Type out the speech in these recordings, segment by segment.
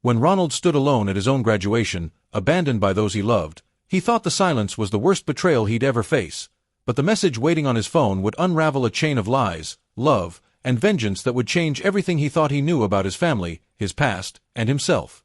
When Ronald stood alone at his own graduation, abandoned by those he loved, he thought the silence was the worst betrayal he'd ever face, but the message waiting on his phone would unravel a chain of lies, love, and vengeance that would change everything he thought he knew about his family, his past, and himself.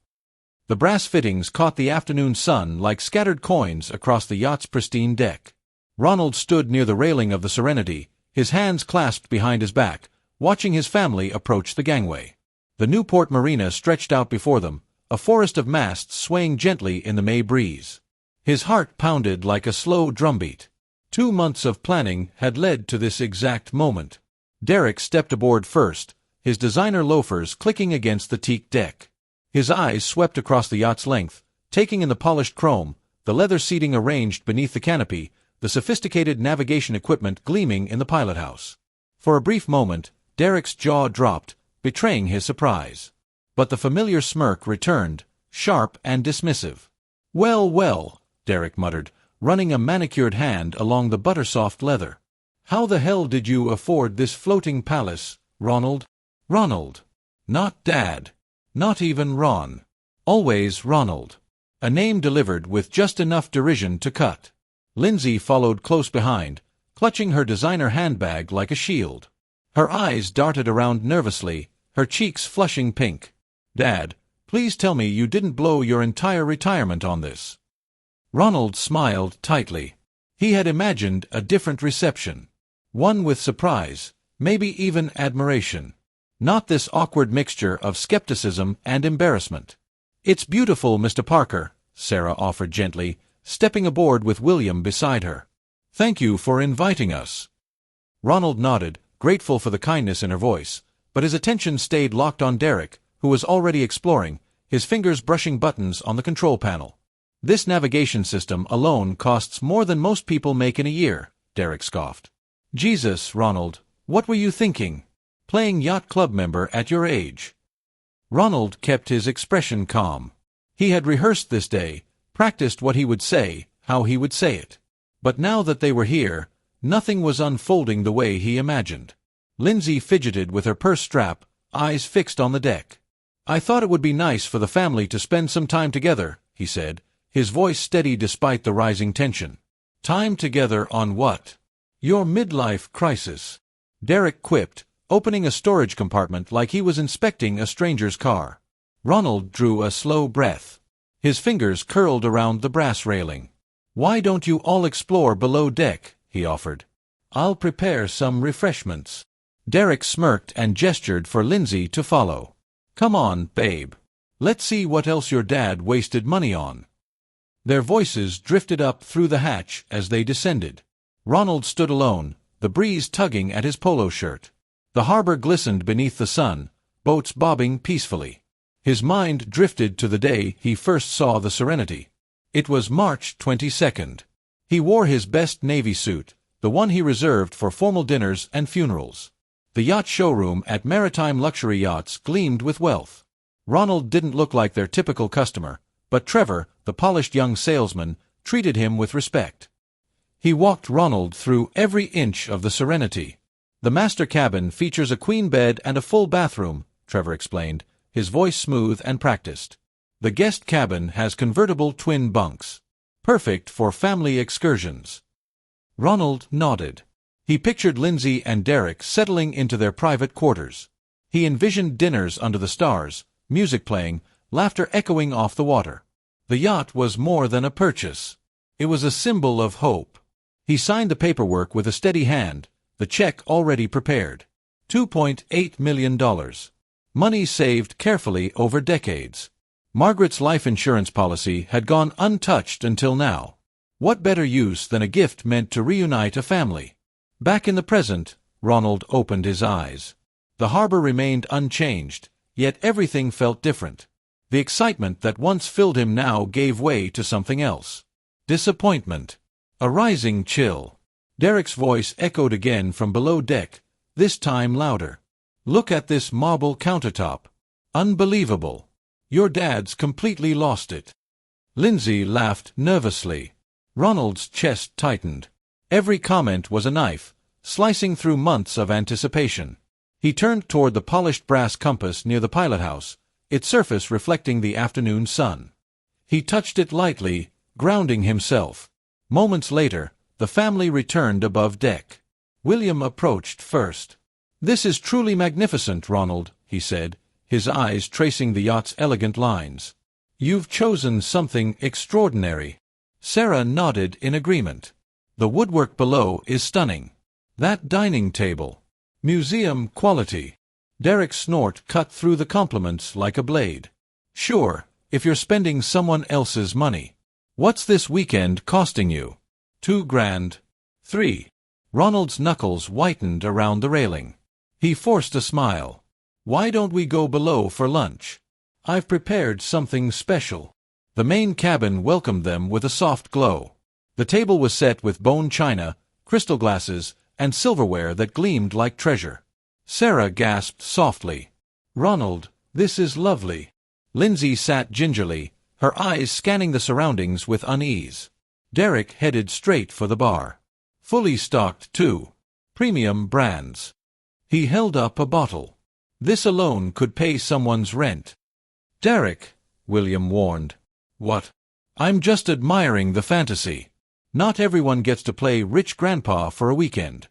The brass fittings caught the afternoon sun like scattered coins across the yacht's pristine deck. Ronald stood near the railing of the Serenity, his hands clasped behind his back, watching his family approach the gangway. The Newport Marina stretched out before them, a forest of masts swaying gently in the May breeze. His heart pounded like a slow drumbeat. 2 months of planning had led to this exact moment. Derek stepped aboard first, his designer loafers clicking against the teak deck. His eyes swept across the yacht's length, taking in the polished chrome, the leather seating arranged beneath the canopy, the sophisticated navigation equipment gleaming in the pilothouse. For a brief moment, Derek's jaw dropped, betraying his surprise. But the familiar smirk returned, sharp and dismissive. "Well, well," Derek muttered, running a manicured hand along the butter-soft leather. "How the hell did you afford this floating palace, Ronald?" Ronald. Not Dad. Not even Ron. Always Ronald. A name delivered with just enough derision to cut. Lindsay followed close behind, clutching her designer handbag like a shield. Her eyes darted around nervously, her cheeks flushing pink. "Dad, please tell me you didn't blow your entire retirement on this." Ronald smiled tightly. He had imagined a different reception. One with surprise, maybe even admiration. Not this awkward mixture of skepticism and embarrassment. "It's beautiful, Mr. Parker," Sarah offered gently, stepping aboard with William beside her. "Thank you for inviting us." Ronald nodded, grateful for the kindness in her voice, but his attention stayed locked on Derek, who was already exploring, his fingers brushing buttons on the control panel. "This navigation system alone costs more than most people make in a year," Derek scoffed. "Jesus, Ronald, what were you thinking? Playing yacht club member at your age?" Ronald kept his expression calm. He had rehearsed this day, practiced what he would say, how he would say it. But now that they were here, nothing was unfolding the way he imagined. Lindsay fidgeted with her purse strap, eyes fixed on the deck. "I thought it would be nice for the family to spend some time together," he said, his voice steady despite the rising tension. "Time together on what?" "Your midlife crisis," Derek quipped, opening a storage compartment like he was inspecting a stranger's car. Ronald drew a slow breath. His fingers curled around the brass railing. "Why don't you all explore below deck?" he offered. "I'll prepare some refreshments." Derek smirked and gestured for Lindsay to follow. "Come on, babe. Let's see what else your dad wasted money on." Their voices drifted up through the hatch as they descended. Ronald stood alone, the breeze tugging at his polo shirt. The harbor glistened beneath the sun, boats bobbing peacefully. His mind drifted to the day he first saw the Serenity. It was March 22nd. He wore his best Navy suit, the one he reserved for formal dinners and funerals. The yacht showroom at Maritime Luxury Yachts gleamed with wealth. Ronald didn't look like their typical customer, but Trevor, the polished young salesman, treated him with respect. He walked Ronald through every inch of the Serenity. "The master cabin features a queen bed and a full bathroom," Trevor explained, his voice smooth and practiced. "The guest cabin has convertible twin bunks. Perfect for family excursions." Ronald nodded. He pictured Lindsay and Derek settling into their private quarters. He envisioned dinners under the stars, music playing, laughter echoing off the water. The yacht was more than a purchase. It was a symbol of hope. He signed the paperwork with a steady hand, the check already prepared. $2.8 million. Money saved carefully over decades. Margaret's life insurance policy had gone untouched until now. What better use than a gift meant to reunite a family? Back in the present, Ronald opened his eyes. The harbor remained unchanged, yet everything felt different. The excitement that once filled him now gave way to something else. Disappointment. A rising chill. Derek's voice echoed again from below deck, this time louder. "Look at this marble countertop. Unbelievable. Your dad's completely lost it." Lindsay laughed nervously. Ronald's chest tightened. Every comment was a knife, slicing through months of anticipation. He turned toward the polished brass compass near the pilothouse, its surface reflecting the afternoon sun. He touched it lightly, grounding himself. Moments later, the family returned above deck. William approached first. "This is truly magnificent, Ronald," he said, his eyes tracing the yacht's elegant lines. "You've chosen something extraordinary." Sarah nodded in agreement. "The woodwork below is stunning. That dining table. Museum quality." Derek's snort cut through the compliments like a blade. "Sure, if you're spending someone else's money. What's this weekend costing you?" $2,000. $3. Ronald's knuckles whitened around the railing. He forced a smile. "Why don't we go below for lunch? I've prepared something special." The main cabin welcomed them with a soft glow. The table was set with bone china, crystal glasses, and silverware that gleamed like treasure. Sarah gasped softly. "Ronald, this is lovely." Lindsay sat gingerly, her eyes scanning the surroundings with unease. Derek headed straight for the bar. "Fully stocked, too. Premium brands." He held up a bottle. "This alone could pay someone's rent." "Derek," William warned. "What?" "I'm just admiring the fantasy. Not everyone gets to play rich grandpa for a weekend."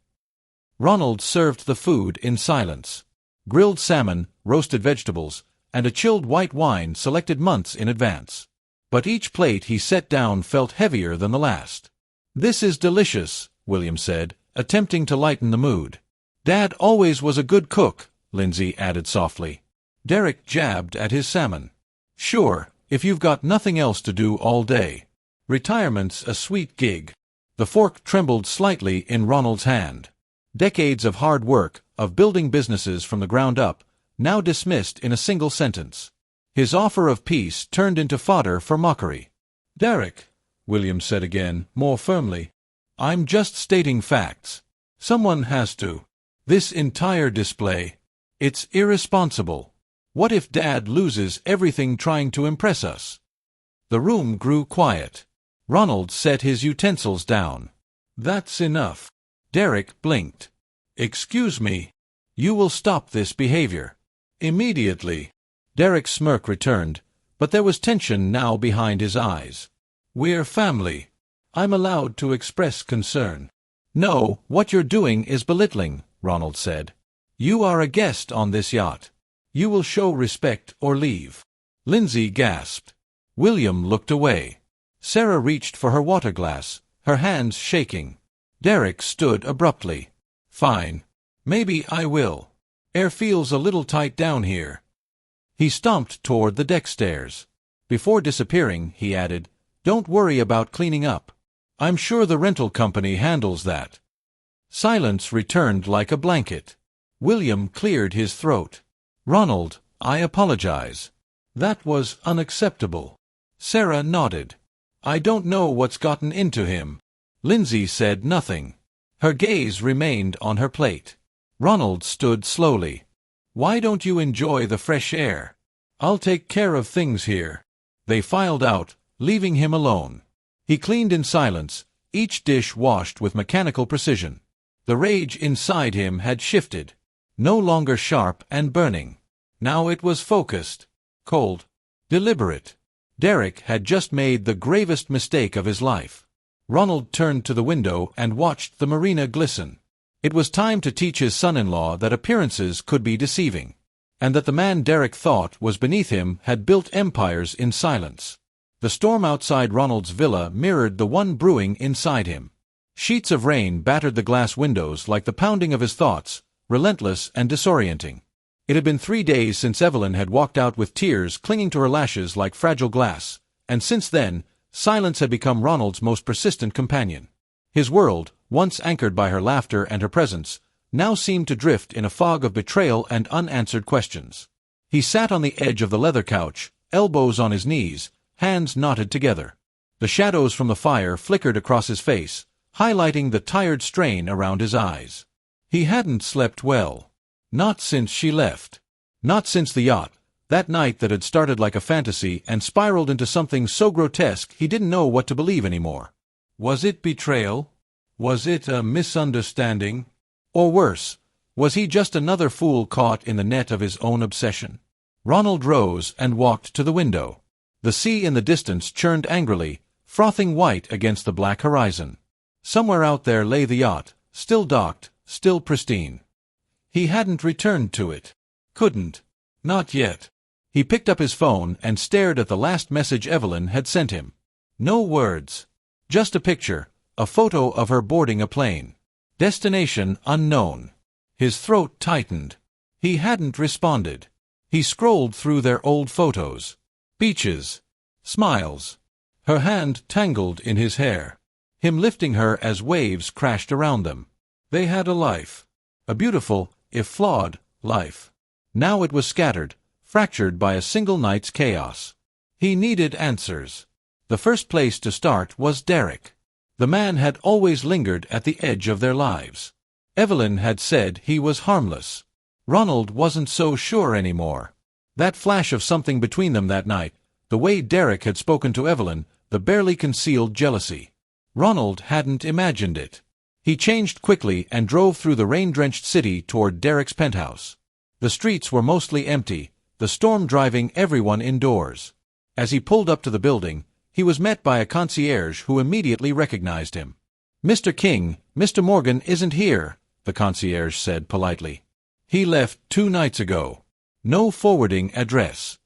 Ronald served the food in silence. Grilled salmon, roasted vegetables, and a chilled white wine selected months in advance. But each plate he set down felt heavier than the last. "This is delicious," William said, attempting to lighten the mood. "Dad always was a good cook," Lindsay added softly. Derek jabbed at his salmon. "Sure, if you've got nothing else to do all day. Retirement's a sweet gig." The fork trembled slightly in Ronald's hand. Decades of hard work, of building businesses from the ground up, now dismissed in a single sentence. His offer of peace turned into fodder for mockery. "Derek," William said again, more firmly, "I'm just stating facts. Someone has to. This entire display, it's irresponsible. What if Dad loses everything trying to impress us?" The room grew quiet. Ronald set his utensils down. "That's enough." Derek blinked. "Excuse me. You will stop this behavior. Immediately." Derek's smirk returned, but there was tension now behind his eyes. "We're family. I'm allowed to express concern." "No, what you're doing is belittling," Ronald said. "You are a guest on this yacht. You will show respect or leave." Lindsay gasped. William looked away. Sarah reached for her water glass, her hands shaking. Derek stood abruptly. "Fine. Maybe I will. Air feels a little tight down here." He stomped toward the deck stairs. Before disappearing, he added, "Don't worry about cleaning up. I'm sure the rental company handles that." Silence returned like a blanket. William cleared his throat. "Ronald, I apologize. That was unacceptable." Sarah nodded. "I don't know what's gotten into him." Lindsay said nothing. Her gaze remained on her plate. Ronald stood slowly. "Why don't you enjoy the fresh air? I'll take care of things here." They filed out, leaving him alone. He cleaned in silence, each dish washed with mechanical precision. The rage inside him had shifted. No longer sharp and burning. Now it was focused, cold, deliberate. Derek had just made the gravest mistake of his life. Ronald turned to the window and watched the marina glisten. It was time to teach his son-in-law that appearances could be deceiving, and that the man Derek thought was beneath him had built empires in silence. The storm outside Ronald's villa mirrored the one brewing inside him. Sheets of rain battered the glass windows like the pounding of his thoughts, relentless and disorienting. It had been 3 days since Evelyn had walked out with tears clinging to her lashes like fragile glass, and since then, silence had become Ronald's most persistent companion. His world, once anchored by her laughter and her presence, now seemed to drift in a fog of betrayal and unanswered questions. He sat on the edge of the leather couch, elbows on his knees, hands knotted together. The shadows from the fire flickered across his face, highlighting the tired strain around his eyes. He hadn't slept well. Not since she left. Not since the yacht, that night that had started like a fantasy and spiraled into something so grotesque he didn't know what to believe anymore. Was it betrayal? Was it a misunderstanding? Or worse, was he just another fool caught in the net of his own obsession? Ronald rose and walked to the window. The sea in the distance churned angrily, frothing white against the black horizon. Somewhere out there lay the yacht, still docked, still pristine. He hadn't returned to it. Couldn't. Not yet. He picked up his phone and stared at the last message Evelyn had sent him. No words. Just a picture, a photo of her boarding a plane. Destination unknown. His throat tightened. He hadn't responded. He scrolled through their old photos. Beaches. Smiles. Her hand tangled in his hair. Him lifting her as waves crashed around them. They had a life. A beautiful, if flawed, life. Now it was scattered, fractured by a single night's chaos. He needed answers. The first place to start was Derek. The man had always lingered at the edge of their lives. Evelyn had said he was harmless. Ronald wasn't so sure anymore. That flash of something between them that night, the way Derek had spoken to Evelyn, the barely concealed jealousy. Ronald hadn't imagined it. He changed quickly and drove through the rain-drenched city toward Derek's penthouse. The streets were mostly empty, the storm driving everyone indoors. As he pulled up to the building, he was met by a concierge who immediately recognized him. "Mr. King, Mr. Morgan isn't here," the concierge said politely. "He left 2 nights ago. No forwarding address."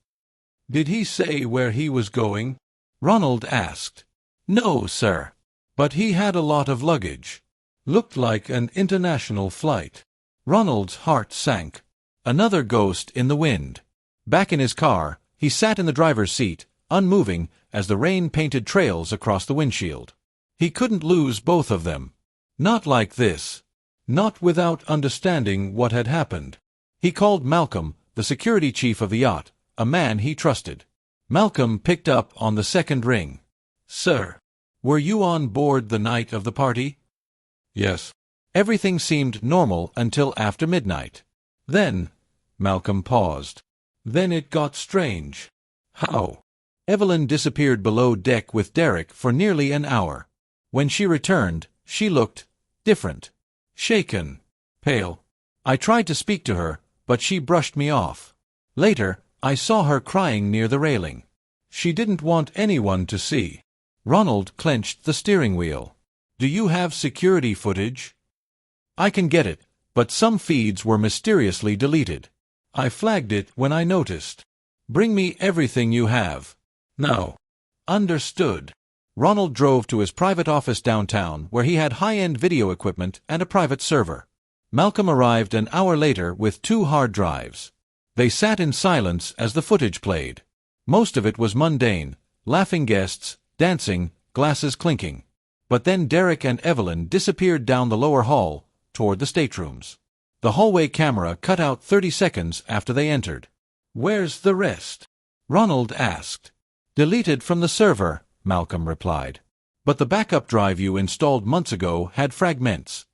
"Did he say where he was going?" Ronald asked. "No, sir. But he had a lot of luggage. Looked like an international flight." Ronald's heart sank. Another ghost in the wind. Back in his car, he sat in the driver's seat, unmoving as the rain painted trails across the windshield. He couldn't lose both of them. Not like this. Not without understanding what had happened. He called Malcolm, the security chief of the yacht, a man he trusted. Malcolm picked up on the second ring. "Sir, were you on board the night of the party?" "Yes." Everything seemed normal until after midnight. Then, Malcolm paused. Then it got strange. "How?" Evelyn disappeared below deck with Derek for nearly an hour. When she returned, she looked different. Shaken. Pale. I tried to speak to her, but she brushed me off. Later, I saw her crying near the railing. She didn't want anyone to see. Ronald clenched the steering wheel. "Do you have security footage?" "I can get it, but some feeds were mysteriously deleted. I flagged it when I noticed. Bring me everything you have. Now." "Understood." Ronald drove to his private office downtown where he had high-end video equipment and a private server. Malcolm arrived an hour later with 2 hard drives. They sat in silence as the footage played. Most of it was mundane, laughing guests, dancing, glasses clinking. But then Derek and Evelyn disappeared down the lower hall, toward the staterooms. The hallway camera cut out 30 seconds after they entered. "Where's the rest?" Ronald asked. "Deleted from the server," Malcolm replied. "But the backup drive you installed months ago had fragments."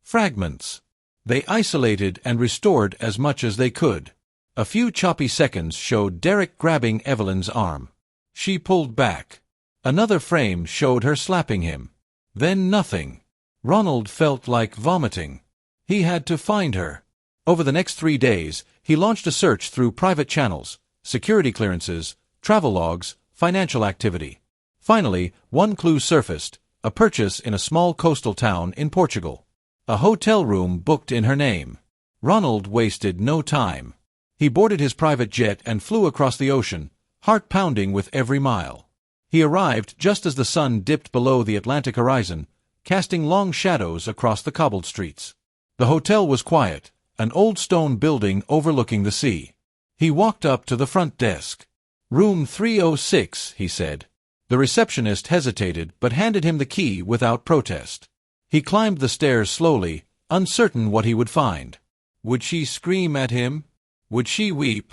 Fragments. They isolated and restored as much as they could. A few choppy seconds showed Derek grabbing Evelyn's arm. She pulled back. Another frame showed her slapping him. Then nothing. Ronald felt like vomiting. He had to find her. Over the next 3 days, he launched a search through private channels, security clearances, travel logs, financial activity. Finally, one clue surfaced, a purchase in a small coastal town in Portugal. A hotel room booked in her name. Ronald wasted no time. He boarded his private jet and flew across the ocean, heart pounding with every mile. He arrived just as the sun dipped below the Atlantic horizon, casting long shadows across the cobbled streets. The hotel was quiet, an old stone building overlooking the sea. He walked up to the front desk. "Room 306, he said. The receptionist hesitated but handed him the key without protest. He climbed the stairs slowly, uncertain what he would find. Would she scream at him? Would she weep?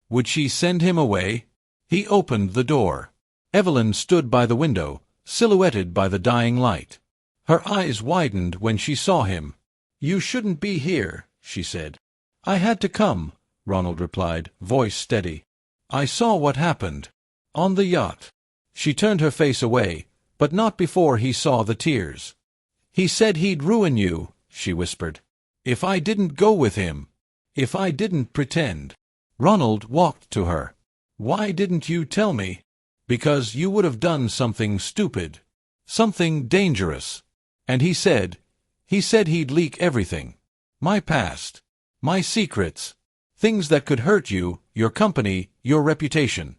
Would she send him away? He opened the door. Evelyn stood by the window, silhouetted by the dying light. Her eyes widened when she saw him. "You shouldn't be here," she said. "I had to come," Ronald replied, voice steady. "I saw what happened. On the yacht." She turned her face away, but not before he saw the tears. "He said he'd ruin you," she whispered. "If I didn't go with him. If I didn't pretend." Ronald walked to her. "Why didn't you tell me?" "Because you would have done something stupid. Something dangerous." And he said he'd leak everything. "My past. My secrets. Things that could hurt you, your company, your reputation."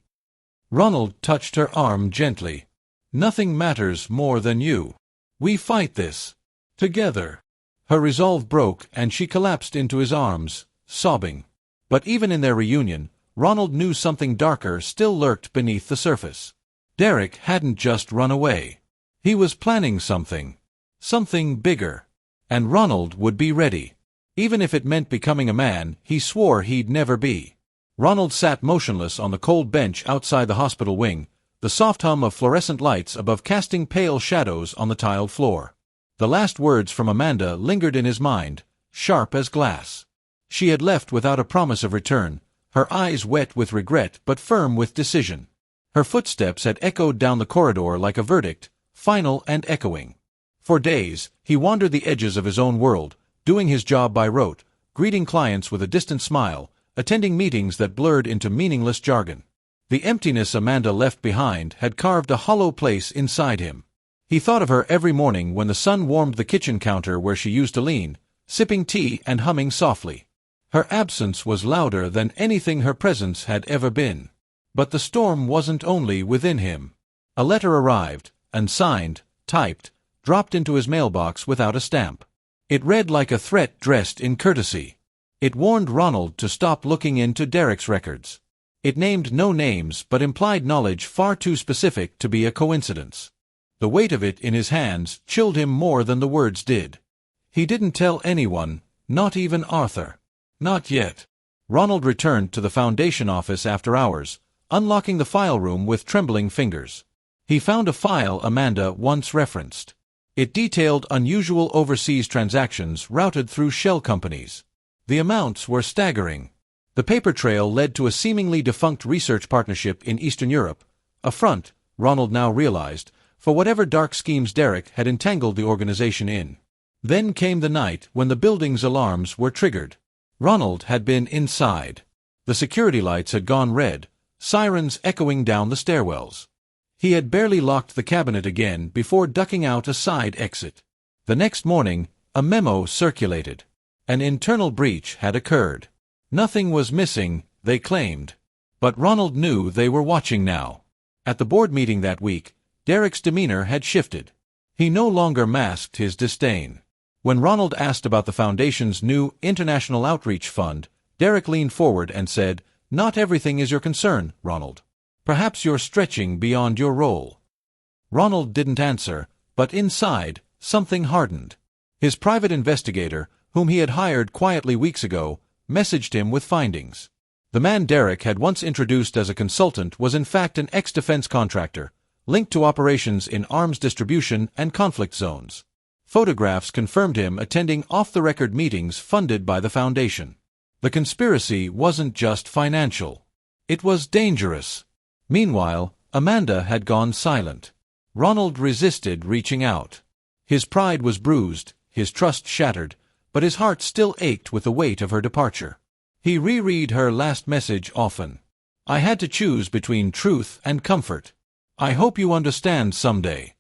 Ronald touched her arm gently. "Nothing matters more than you. We fight this. Together." Her resolve broke and she collapsed into his arms, sobbing. But even in their reunion, Ronald knew something darker still lurked beneath the surface. Derek hadn't just run away. He was planning something. Something bigger. And Ronald would be ready. Even if it meant becoming a man he swore he'd never be. Ronald sat motionless on the cold bench outside the hospital wing, the soft hum of fluorescent lights above casting pale shadows on the tiled floor. The last words from Amanda lingered in his mind, sharp as glass. She had left without a promise of return, her eyes wet with regret but firm with decision. Her footsteps had echoed down the corridor like a verdict, final and echoing. For days, he wandered the edges of his own world, doing his job by rote, greeting clients with a distant smile, attending meetings that blurred into meaningless jargon. The emptiness Amanda left behind had carved a hollow place inside him. He thought of her every morning when the sun warmed the kitchen counter where she used to lean, sipping tea and humming softly. Her absence was louder than anything her presence had ever been. But the storm wasn't only within him. A letter arrived, unsigned, typed, dropped into his mailbox without a stamp. It read like a threat dressed in courtesy. It warned Ronald to stop looking into Derek's records. It named no names but implied knowledge far too specific to be a coincidence. The weight of it in his hands chilled him more than the words did. He didn't tell anyone, not even Arthur. Not yet. Ronald returned to the Foundation office after hours, unlocking the file room with trembling fingers. He found a file Amanda once referenced. It detailed unusual overseas transactions routed through shell companies. The amounts were staggering. The paper trail led to a seemingly defunct research partnership in Eastern Europe, a front, Ronald now realized, for whatever dark schemes Derek had entangled the organization in. Then came the night when the building's alarms were triggered. Ronald had been inside. The security lights had gone red, sirens echoing down the stairwells. He had barely locked the cabinet again before ducking out a side exit. The next morning, a memo circulated. An internal breach had occurred. Nothing was missing, they claimed. But Ronald knew they were watching now. At the board meeting that week, Derek's demeanor had shifted. He no longer masked his disdain. When Ronald asked about the Foundation's new International Outreach Fund, Derek leaned forward and said, "Not everything is your concern, Ronald. Perhaps you're stretching beyond your role." Ronald didn't answer, but inside, something hardened. His private investigator, whom he had hired quietly weeks ago, messaged him with findings. The man Derek had once introduced as a consultant was in fact an ex-defense contractor, linked to operations in arms distribution and conflict zones. Photographs confirmed him attending off-the-record meetings funded by the Foundation. The conspiracy wasn't just financial. It was dangerous. Meanwhile, Amanda had gone silent. Ronald resisted reaching out. His pride was bruised, his trust shattered, but his heart still ached with the weight of her departure. He reread her last message often. "I had to choose between truth and comfort. I hope you understand someday."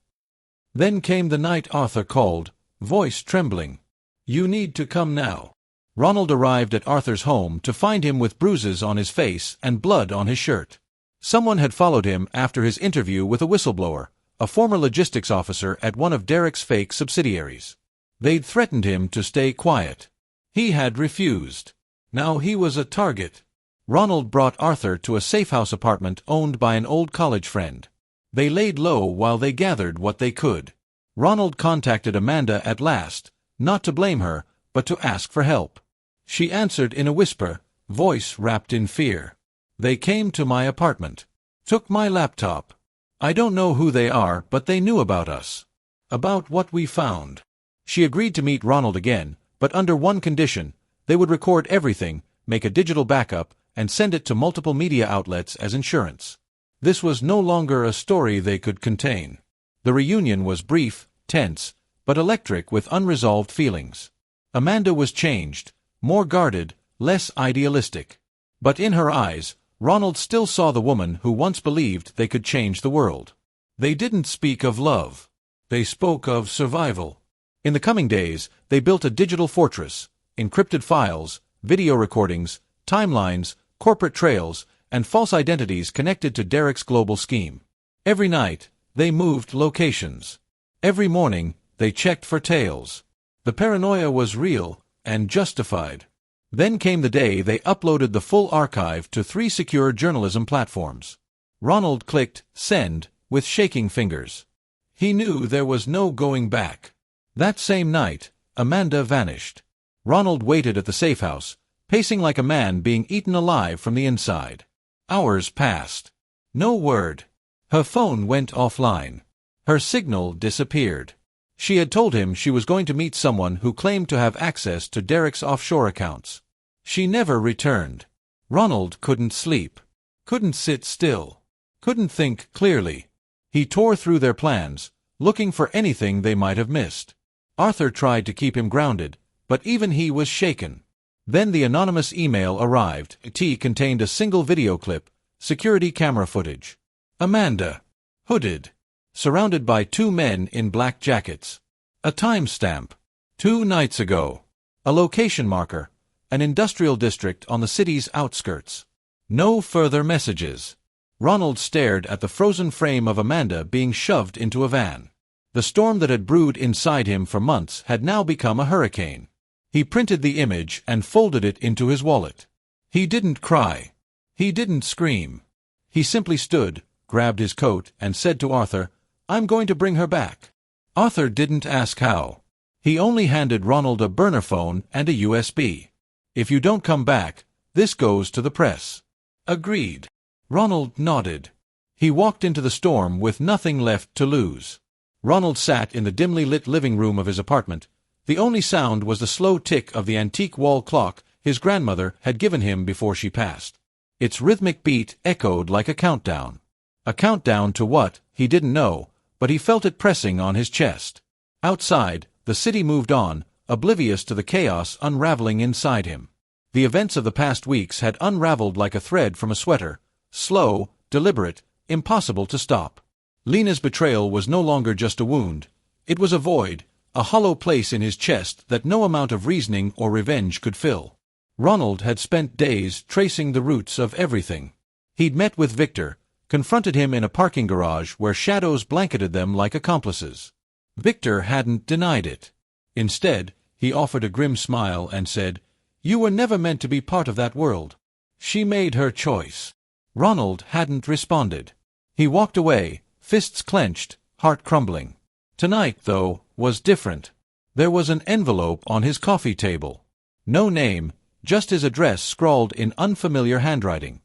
Then came the night Arthur called, voice trembling. "You need to come now." Ronald arrived at Arthur's home to find him with bruises on his face and blood on his shirt. Someone had followed him after his interview with a whistleblower, a former logistics officer at one of Derek's fake subsidiaries. They'd threatened him to stay quiet. He had refused. Now he was a target. Ronald brought Arthur to a safe-house apartment owned by an old college friend. They laid low while they gathered what they could. Ronald contacted Amanda at last, not to blame her, but to ask for help. She answered in a whisper, voice wrapped in fear. "They came to my apartment. Took my laptop. I don't know who they are, but they knew about us. About what we found." She agreed to meet Ronald again, but under one condition: they would record everything, make a digital backup, and send it to multiple media outlets as insurance. This was no longer a story they could contain. The reunion was brief, tense, but electric with unresolved feelings. Amanda was changed, more guarded, less idealistic. But in her eyes, Ronald still saw the woman who once believed they could change the world. They didn't speak of love. They spoke of survival. In the coming days, they built a digital fortress, encrypted files, video recordings, timelines, corporate trails, and false identities connected to Derek's global scheme. Every night, they moved locations. Every morning, they checked for tails. The paranoia was real and justified. Then came the day they uploaded the full archive to 3 secure journalism platforms. Ronald clicked send with shaking fingers. He knew there was no going back. That same night, Amanda vanished. Ronald waited at the safe house, pacing like a man being eaten alive from the inside. Hours passed. No word. Her phone went offline. Her signal disappeared. She had told him she was going to meet someone who claimed to have access to Derek's offshore accounts. She never returned. Ronald couldn't sleep. Couldn't sit still. Couldn't think clearly. He tore through their plans, looking for anything they might have missed. Arthur tried to keep him grounded, but even he was shaken. Then the anonymous email arrived. It contained a single video clip, security camera footage. Amanda, hooded, surrounded by 2 men in black jackets. A timestamp. 2 nights ago. A location marker. An industrial district on the city's outskirts. No further messages. Ronald stared at the frozen frame of Amanda being shoved into a van. The storm that had brewed inside him for months had now become a hurricane. He printed the image and folded it into his wallet. He didn't cry. He didn't scream. He simply stood, grabbed his coat, and said to Arthur, "I'm going to bring her back." Arthur didn't ask how. He only handed Ronald a burner phone and a USB. "If you don't come back, this goes to the press." "Agreed." Ronald nodded. He walked into the storm with nothing left to lose. Ronald sat in the dimly lit living room of his apartment. The only sound was the slow tick of the antique wall clock his grandmother had given him before she passed. Its rhythmic beat echoed like a countdown. A countdown to what, he didn't know, but he felt it pressing on his chest. Outside, the city moved on, oblivious to the chaos unraveling inside him. The events of the past weeks had unraveled like a thread from a sweater, slow, deliberate, impossible to stop. Lena's betrayal was no longer just a wound. It was a void, a hollow place in his chest that no amount of reasoning or revenge could fill. Ronald had spent days tracing the roots of everything. He'd met with Victor, confronted him in a parking garage where shadows blanketed them like accomplices. Victor hadn't denied it. Instead, he offered a grim smile and said, "You were never meant to be part of that world. She made her choice." Ronald hadn't responded. He walked away, fists clenched, heart crumbling. Tonight, though, was different. There was an envelope on his coffee table. No name, just his address scrawled in unfamiliar handwriting.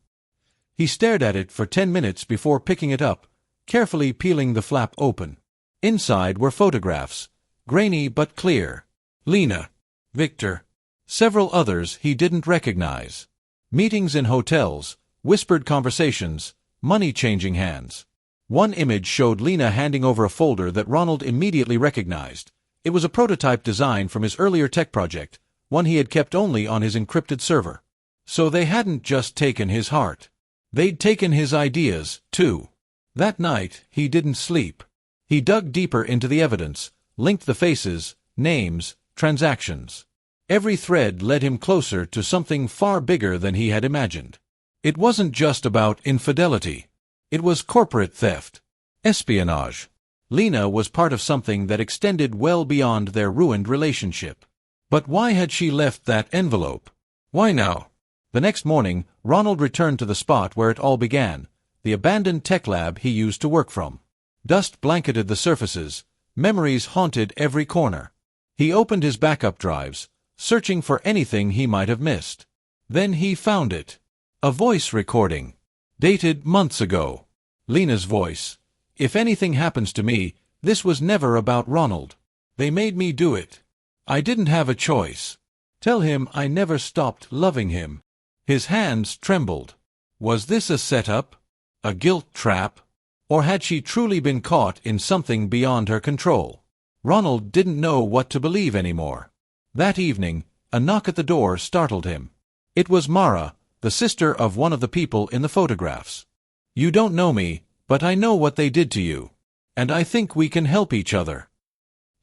He stared at it for 10 minutes before picking it up, carefully peeling the flap open. Inside were photographs, grainy but clear. Lena, Victor, several others he didn't recognize. Meetings in hotels, whispered conversations, money changing hands. One image showed Lena handing over a folder that Ronald immediately recognized. It was a prototype design from his earlier tech project, one he had kept only on his encrypted server. So they hadn't just taken his heart. They'd taken his ideas, too. That night, he didn't sleep. He dug deeper into the evidence, linked the faces, names, transactions. Every thread led him closer to something far bigger than he had imagined. It wasn't just about infidelity. It was corporate theft. Espionage. Lena was part of something that extended well beyond their ruined relationship. But why had she left that envelope? Why now? The next morning, Ronald returned to the spot where it all began, the abandoned tech lab he used to work from. Dust blanketed the surfaces, memories haunted every corner. He opened his backup drives, searching for anything he might have missed. Then he found it. A voice recording. Dated months ago. Lena's voice. "If anything happens to me, this was never about Ronald. They made me do it. I didn't have a choice. Tell him I never stopped loving him." His hands trembled. Was this a setup? A guilt trap? Or had she truly been caught in something beyond her control? Ronald didn't know what to believe anymore. That evening, a knock at the door startled him. It was Mara, the sister of one of the people in the photographs. You don't know me, but I know what they did to you. And I think we can help each other.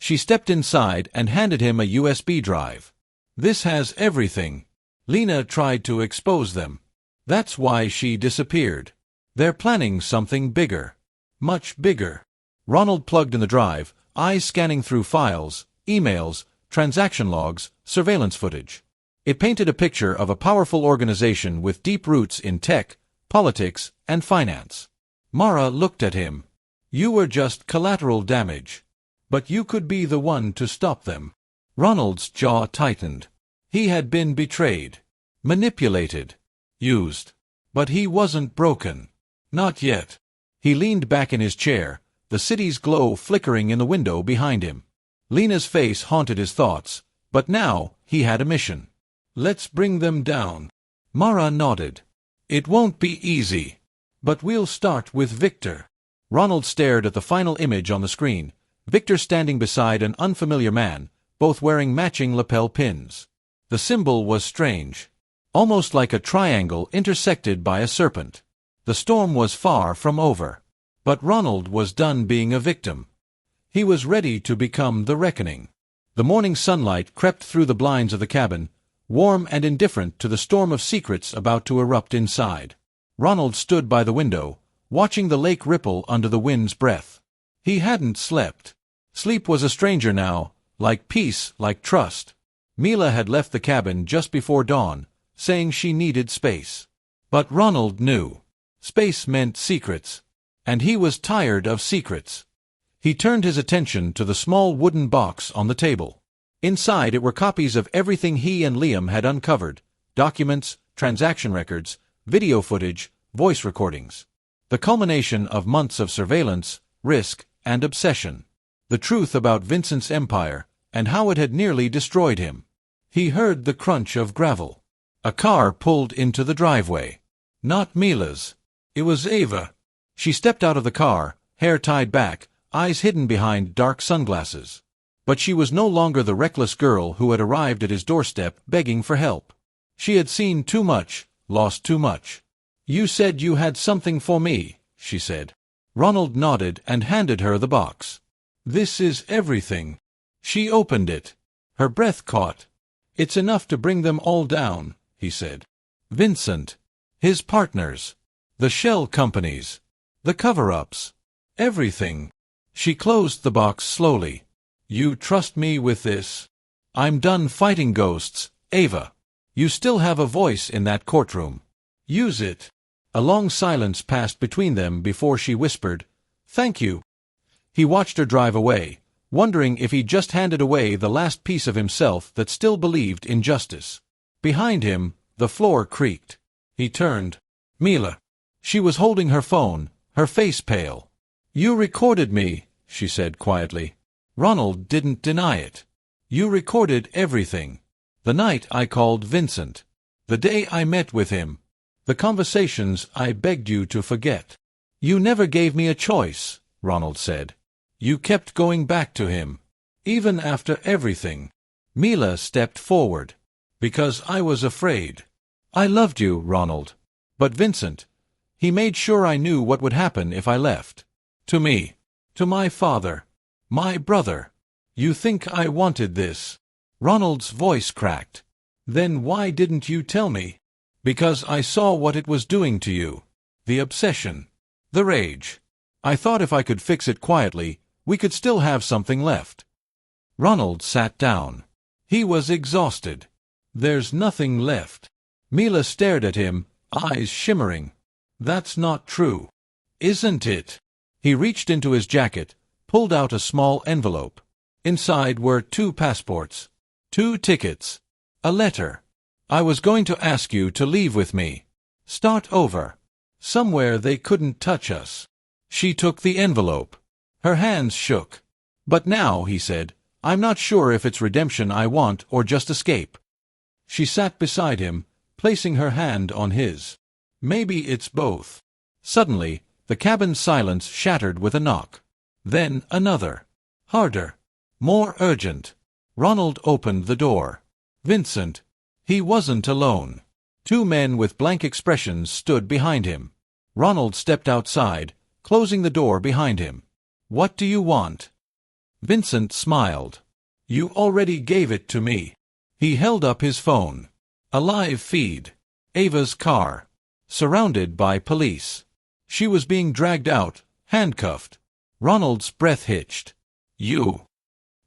She stepped inside and handed him a USB drive. This has everything. Lena tried to expose them. That's why she disappeared. They're planning something bigger. Much bigger. Ronald plugged in the drive, eyes scanning through files, emails, transaction logs, surveillance footage. It painted a picture of a powerful organization with deep roots in tech, politics, and finance. Mara looked at him. You were just collateral damage. But you could be the one to stop them. Ronald's jaw tightened. He had been betrayed. Manipulated. Used. But he wasn't broken. Not yet. He leaned back in his chair, the city's glow flickering in the window behind him. Lena's face haunted his thoughts, but now he had a mission. Let's bring them down. Mara nodded. It won't be easy. But we'll start with Victor. Ronald stared at the final image on the screen, Victor standing beside an unfamiliar man, both wearing matching lapel pins. The symbol was strange. Almost like a triangle intersected by a serpent. The storm was far from over. But Ronald was done being a victim. He was ready to become the reckoning. The morning sunlight crept through the blinds of the cabin, warm and indifferent to the storm of secrets about to erupt inside. Ronald stood by the window, watching the lake ripple under the wind's breath. He hadn't slept. Sleep was a stranger now, like peace, like trust. Mila had left the cabin just before dawn, saying she needed space. But Ronald knew. Space meant secrets. And he was tired of secrets. He turned his attention to the small wooden box on the table. Inside it were copies of everything he and Liam had uncovered, documents, transaction records, video footage, voice recordings. The culmination of months of surveillance, risk, and obsession. The truth about Vincent's empire, and how it had nearly destroyed him. He heard the crunch of gravel. A car pulled into the driveway. Not Mila's. It was Ava. She stepped out of the car, hair tied back, eyes hidden behind dark sunglasses. But she was no longer the reckless girl who had arrived at his doorstep begging for help. She had seen too much, lost too much. You said you had something for me, she said. Ronald nodded and handed her the box. This is everything. She opened it. Her breath caught. It's enough to bring them all down, he said. Vincent. His partners. The shell companies. The cover-ups. Everything. She closed the box slowly. You trust me with this? I'm done fighting ghosts, Ava. You still have a voice in that courtroom. Use it. A long silence passed between them before she whispered, Thank you. He watched her drive away, wondering if he'd just handed away the last piece of himself that still believed in justice. Behind him, the floor creaked. He turned. Mila. She was holding her phone, her face pale. You recorded me, she said quietly. Ronald didn't deny it. You recorded everything. The night I called Vincent. The day I met with him. The conversations I begged you to forget. You never gave me a choice, Ronald said. You kept going back to him. Even after everything. Mila stepped forward. Because I was afraid. I loved you, Ronald. But Vincent, he made sure I knew what would happen if I left. To me. To my father. My brother. You think I wanted this? Ronald's voice cracked. Then why didn't you tell me? Because I saw what it was doing to you. The obsession. The rage. I thought if I could fix it quietly, we could still have something left. Ronald sat down. He was exhausted. There's nothing left. Mila stared at him, eyes shimmering. That's not true. Isn't it? He reached into his jacket, pulled out a small envelope. Inside were 2 passports, 2 tickets, a letter. I was going to ask you to leave with me. Start over. Somewhere they couldn't touch us. She took the envelope. Her hands shook. But now, he said, I'm not sure if it's redemption I want or just escape. She sat beside him, placing her hand on his. Maybe it's both. Suddenly, the cabin's silence shattered with a knock. Then another. Harder. More urgent. Ronald opened the door. Vincent. He wasn't alone. Two men with blank expressions stood behind him. Ronald stepped outside, closing the door behind him. "What do you want?" Vincent smiled. "You already gave it to me." He held up his phone. A live feed. Ava's car. Surrounded by police. She was being dragged out, handcuffed. Ronald's breath hitched. "You."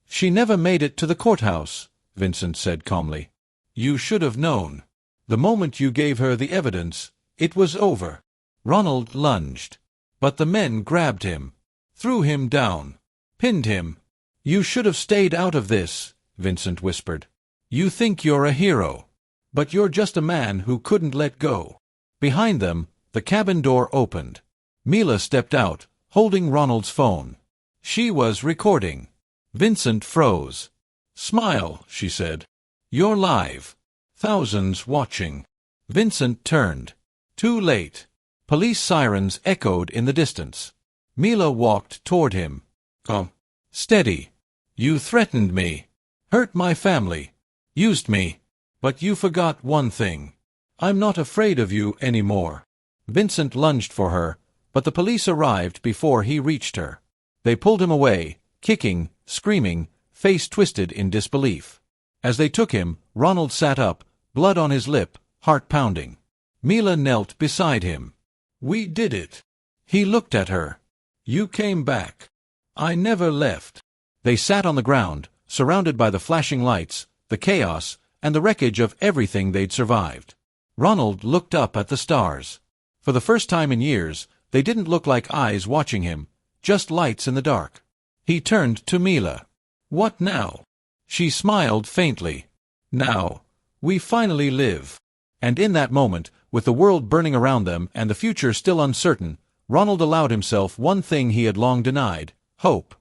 "She never made it to the courthouse," Vincent said calmly. "You should have known. The moment you gave her the evidence, it was over." Ronald lunged. But the men grabbed him, threw him down, pinned him. "You should have stayed out of this," Vincent whispered. "You think you're a hero. But you're just a man who couldn't let go." Behind them, the cabin door opened. Mila stepped out, holding Ronald's phone. She was recording. Vincent froze. "Smile," she said. "You're live. Thousands watching." Vincent turned. Too late. Police sirens echoed in the distance. Mila walked toward him. "Come. Steady. You threatened me. Hurt my family. Used me. But you forgot one thing. I'm not afraid of you anymore." Vincent lunged for her, but the police arrived before he reached her. They pulled him away, kicking, screaming, face twisted in disbelief. As they took him, Ronald sat up, blood on his lip, heart pounding. Mila knelt beside him. "We did it." He looked at her. "You came back. I never left." They sat on the ground, surrounded by the flashing lights, the chaos, and the wreckage of everything they'd survived. Ronald looked up at the stars. For the first time in years, they didn't look like eyes watching him, just lights in the dark. He turned to Mila. "What now?" She smiled faintly. "Now, we finally live." And in that moment, with the world burning around them and the future still uncertain, Ronald allowed himself one thing he had long denied: hope.